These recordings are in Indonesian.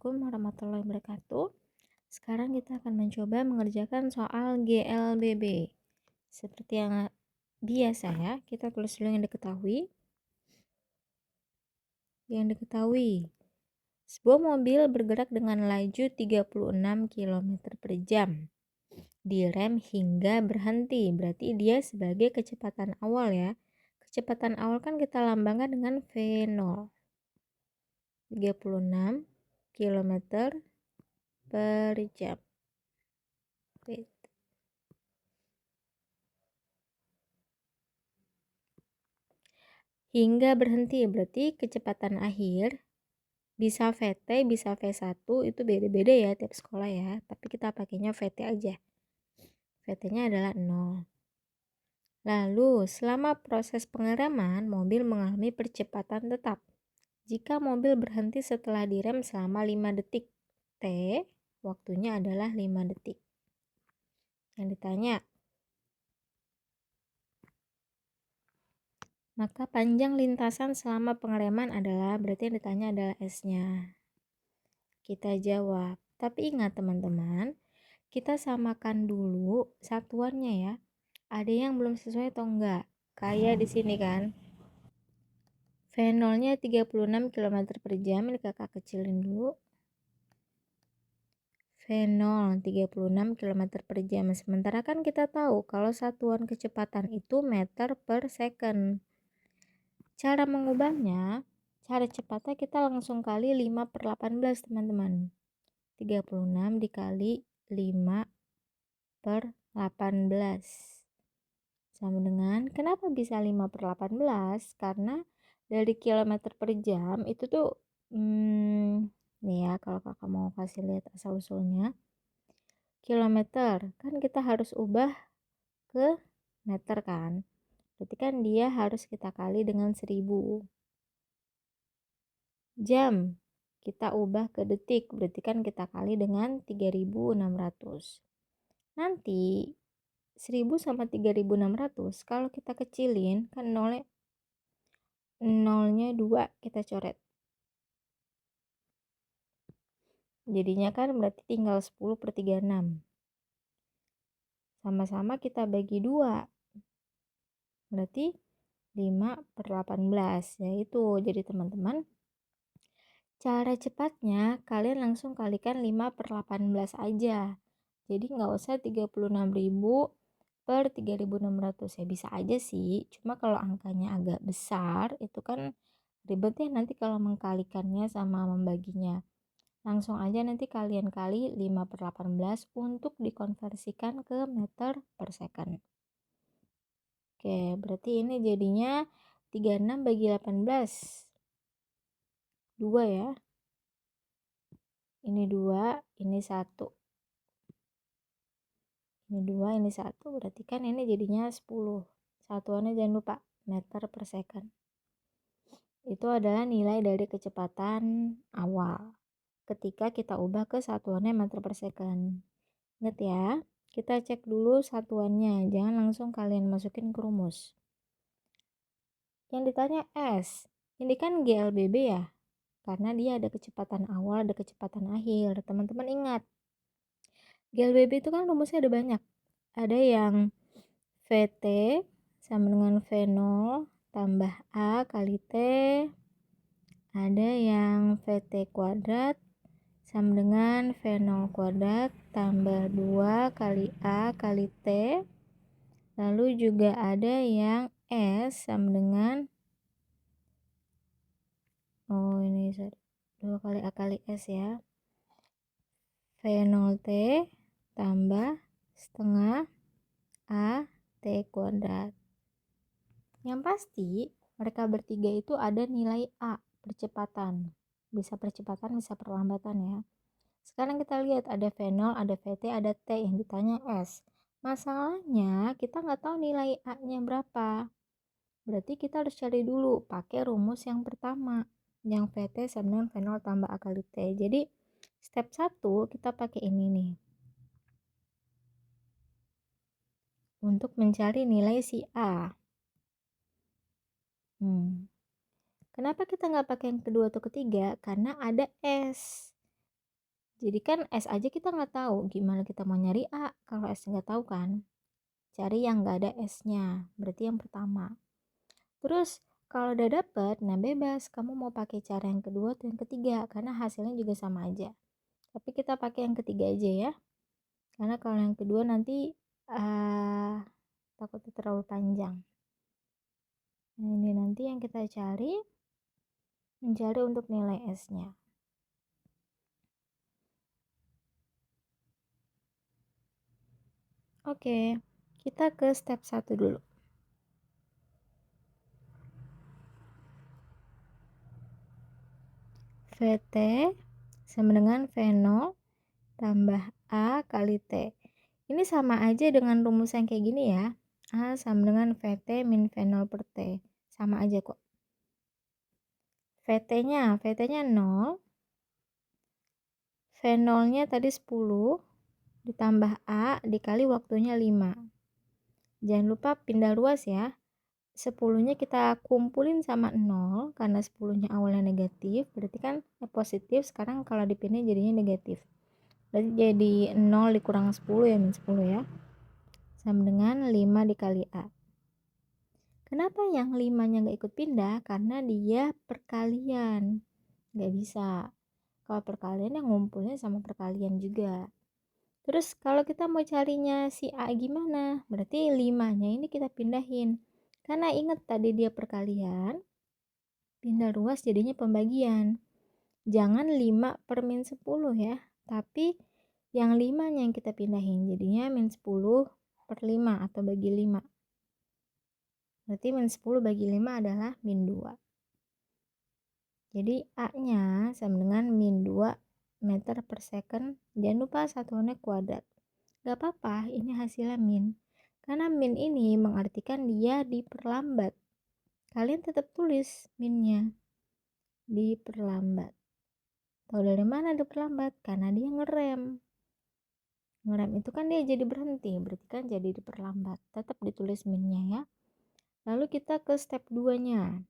Assalamualaikum warahmatullahi wabarakatuh. Sekarang kita akan mencoba mengerjakan soal GLBB. Seperti yang biasa ya, kita tulis dulu yang diketahui. Sebuah mobil bergerak dengan laju 36 km per jam. Direm hingga berhenti, berarti dia sebagai kecepatan awal ya. Kecepatan awal kan kita lambangkan dengan V0. 36 km per jam. Hingga berhenti, berarti kecepatan akhir bisa VT, bisa V1, itu beda-beda ya tiap sekolah ya. Tapi kita pakainya VT aja. VT-nya adalah 0. Lalu, selama proses pengereman, mobil mengalami percepatan tetap. Jika mobil berhenti setelah direm selama 5 detik, T, waktunya adalah 5 detik. Yang ditanya, maka panjang lintasan selama pengereman adalah, berarti yang ditanya adalah S-nya. Kita jawab. Tapi ingat teman-teman, kita samakan dulu satuannya ya. Ada yang belum sesuai atau enggak? Kayak di sini kan. V0-nya 36 km per jam, ini kakak kecilin dulu. V0 36 km per jam. Sementara kan kita tahu kalau satuan kecepatan itu meter per second. Cara mengubahnya, cara cepatnya kita langsung kali 5 per 18 teman-teman. 36 dikali 5 per 18 sama dengan, kenapa bisa 5 per 18? Karena dari kilometer per jam itu tuh nih ya, kalau kakak mau kasih lihat asal usulnya, kilometer kan kita harus ubah ke meter kan, berarti kan dia harus kita kali dengan 1000. Jam kita ubah ke detik, berarti kan kita kali dengan 3600. Nanti 1000 sama 3600 kalau kita kecilin kan nolnya 2 kita coret, jadinya kan berarti tinggal 10 per 36. Sama-sama kita bagi 2, berarti 5 per 18, yaitu jadi teman-teman cara cepatnya kalian langsung kalikan 5 per 18 aja, jadi nggak usah 36.000 per 3.600. Ya bisa aja sih, cuma kalau angkanya agak besar itu kan ribet ya nanti kalau mengkalikannya sama membaginya. Langsung aja nanti kalian kali 5 per 18 untuk dikonversikan ke meter per second. Oke, berarti ini jadinya 36 bagi 18. 2 ya. Ini 2, ini 1. Ini 2, ini 1, berarti kan ini jadinya 10. Satuannya jangan lupa, meter per second. Itu adalah nilai dari kecepatan awal ketika kita ubah ke satuannya meter per second. Ingat ya, kita cek dulu satuannya, jangan langsung kalian masukin ke rumus. Yang ditanya S, ini kan GLBB ya, karena dia ada kecepatan awal, ada kecepatan akhir. Teman-teman ingat, GLBB itu kan rumusnya ada banyak. Ada yang VT sama dengan V0 tambah A kali T. Ada yang VT kuadrat sama dengan V0 kuadrat tambah 2 kali A kali T. Lalu juga ada yang S sama dengan ini 2 kali A kali S ya. V0T tambah setengah A T kuadrat. Yang pasti mereka bertiga itu ada nilai A, percepatan. Bisa percepatan, bisa perlambatan ya. Sekarang kita lihat ada V0, ada VT, ada T, yang ditanya S. Masalahnya kita nggak tahu nilai A-nya berapa. Berarti kita harus cari dulu pakai rumus yang pertama, yang VT sama dengan V0 tambah A kali T. Jadi step 1 kita pakai ini nih. Untuk mencari nilai si A. Kenapa kita nggak pakai yang kedua atau ketiga? Karena ada S. Jadi kan S aja kita nggak tahu, gimana kita mau nyari A kalau S nggak tahu kan? Cari yang nggak ada S-nya, berarti yang pertama. Terus kalau udah dapet, nah bebas, kamu mau pakai cara yang kedua atau yang ketiga, karena hasilnya juga sama aja. Tapi kita pakai yang ketiga aja ya, karena kalau yang kedua nanti takutnya terlalu panjang. Nah ini nanti yang kita cari, mencari untuk nilai S-nya. Oke, kita ke step 1 dulu. VT sama dengan V0 tambah A kali T. Ini sama aja dengan rumus yang kayak gini ya. A sama dengan VT min V0 per T. Sama aja kok. VT-nya 0. V0-nya tadi 10 ditambah A dikali waktunya 5. Jangan lupa pindah ruas ya. 10-nya kita kumpulin sama 0 karena 10-nya awalnya negatif, berarti kan positif, sekarang kalau dipindah jadinya negatif. Berarti jadi 0 dikurang 10 ya, min 10 ya. Sama dengan 5 dikali A. Kenapa yang 5-nya nggak ikut pindah? Karena dia perkalian. Nggak bisa. Kalau perkalian yang ngumpulnya sama perkalian juga. Terus kalau kita mau carinya si A gimana? Berarti 5-nya ini kita pindahin. Karena ingat tadi dia perkalian, pindah ruas jadinya pembagian. Jangan 5 per min 10 ya. Tapi yang 5-nya yang kita pindahin. Jadinya min 10 per 5 atau bagi 5. Berarti min 10 bagi 5 adalah min 2. Jadi A-nya sama dengan min 2 meter per second. Jangan lupa satuannya kuadrat. Gak apa-apa, ini hasilnya min. Karena min ini mengartikan dia diperlambat. Kalian tetap tulis minnya. Diperlambat. Tahu dari mana diperlambat? Karena dia ngerem. Ngerem itu kan dia jadi berhenti. Berarti kan jadi diperlambat. Tetap ditulis minnya ya. Lalu kita ke step 2-nya.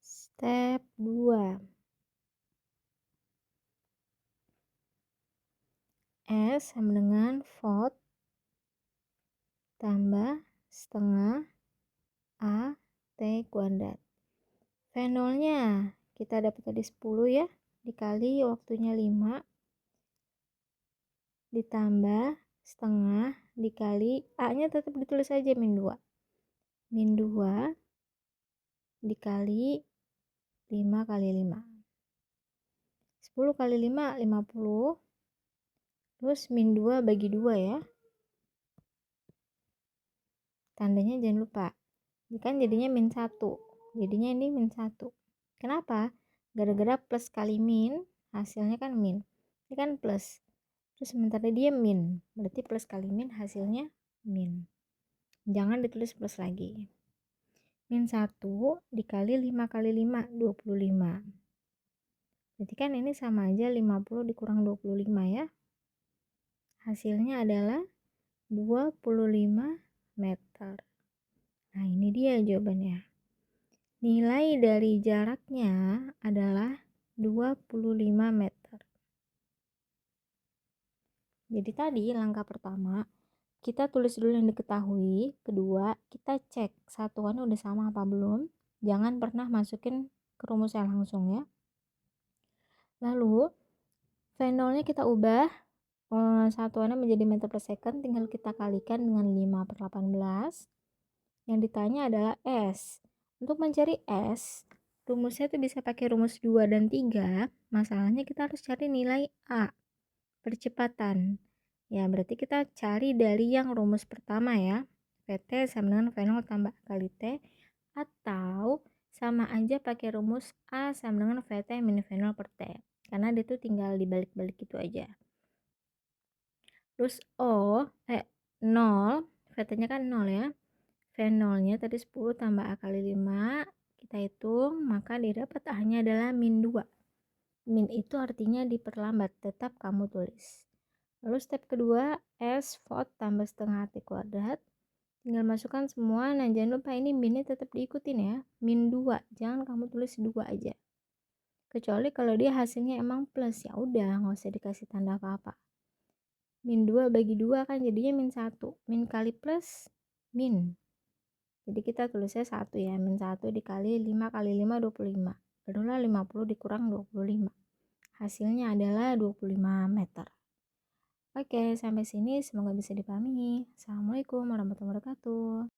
Step 2. S sama dengan volt tambah setengah A T kuadrat. V0-nya kita dapat tadi 10 ya, dikali waktunya 5 ditambah setengah dikali A-nya tetap ditulis aja min 2. Min 2 dikali 5 kali 5. 10 kali 5 50. Terus min 2 bagi 2 ya. Tandanya jangan lupa. Ini kan jadinya min 1. Jadinya ini min 1. Kenapa? Gara-gara plus kali min, hasilnya kan min. Ini kan plus. Terus sementara dia min. Berarti plus kali min hasilnya min. Jangan ditulis plus lagi. Min 1 dikali 5 kali 5, 25. Berarti kan ini sama aja 50 dikurang 25 ya. Hasilnya adalah 25 meter. Nah ini dia jawabannya. Nilai dari jaraknya adalah 25 meter. Jadi tadi langkah pertama, kita tulis dulu yang diketahui. Kedua, kita cek satuannya udah sama apa belum. Jangan pernah masukin ke rumusnya langsung ya. Lalu, V0-nya kita ubah. Satuannya menjadi meter per second, tinggal kita kalikan dengan 5 per 18. Yang ditanya adalah S. Untuk mencari S, rumusnya itu bisa pakai rumus 2 dan 3. Masalahnya kita harus cari nilai A, percepatan. Ya, berarti kita cari dari yang rumus pertama ya. VT sama dengan V0 tambah A kali T. Atau sama aja pakai rumus A sama dengan VT min V0 per T. Karena dia tuh tinggal dibalik-balik gitu aja. Terus 0, VT-nya kan 0 ya. V0-nya tadi 10 tambah A kali 5. Kita hitung, maka didapat A-nya adalah min 2. Min itu artinya diperlambat, tetap kamu tulis. Lalu step kedua, S volt tambah setengah T kuadrat tinggal masukkan semua. Nah jangan lupa ini minnya tetap diikutin ya, min 2, jangan kamu tulis 2 aja, kecuali kalau dia hasilnya emang plus, ya udah nggak usah dikasih tanda apa-apa. Min 2 bagi 2 kan jadinya min 1, min kali plus min, jadi kita tulisnya 1 ya, min 1 dikali 5 kali 5 25, barulah 50 dikurang 25, hasilnya adalah 25 meter. Oke, sampai sini semoga bisa dipahami. Assalamualaikum warahmatullahi wabarakatuh.